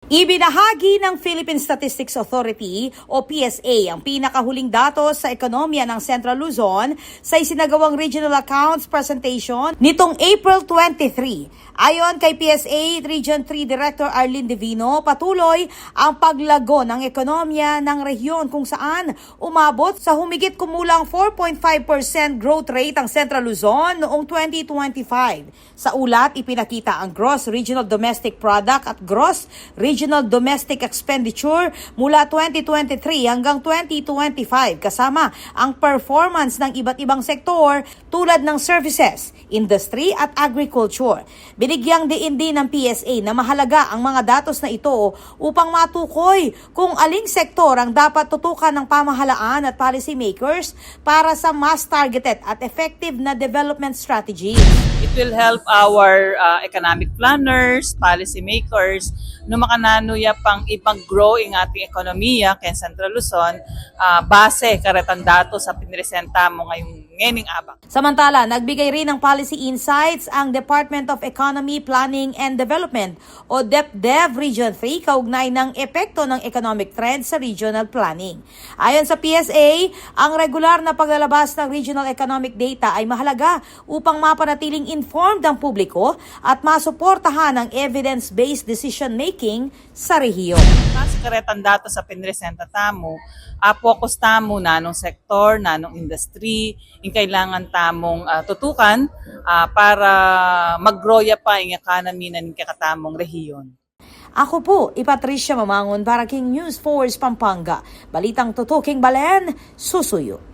Ibinahagi ng Philippine Statistics Authority o PSA ang pinakahuling datos sa ekonomiya ng Central Luzon sa isinagawang Regional Accounts Presentation nitong April 23. Ayon kay PSA Region 3 Director Arlene Divino, patuloy ang paglago ng ekonomiya ng rehiyon kung saan umabot sa humigit kumulang 4.5% growth rate ang Central Luzon noong 2025. Sa ulat, ipinakita ang Gross Regional Domestic Product at Gross Regional Domestic Expenditure mula 2023 hanggang 2025 kasama ang performance ng iba't ibang sektor tulad ng services, industry at agriculture. Binigyang diin din ng PSA na mahalaga ang mga datos na ito upang matukoy kung aling sektor ang dapat tutukan ng pamahalaan at policymakers para sa mas targeted at effective na development strategy. It will help our economic planners, policymakers, no makananuya pang ipag-grow ang ating ekonomiya kay Central Luzon base karetang datos sa pinresenta mo ngayong abak. Samantala, nagbigay rin ng policy insights ang Department of Economy, Planning and Development o DepDev Region 3 kaugnay ng epekto ng economic trend sa regional planning. Ayon sa PSA, ang regular na paglalabas ng regional economic data ay mahalaga upang mapanatiling informed ang publiko at masuportahan ang evidence-based decision-making sa rehiyon. Mas karetang datos sa pinresenta tamo, focus tamo na nung sektor, na nung industry, yung kailangan tamong tutukan para mag-grow pa ang economy ng kakatamong rehiyon. Ako po, Patricia Mamangon para King News Force Pampanga. Balitang tutuking Balen, susuyo.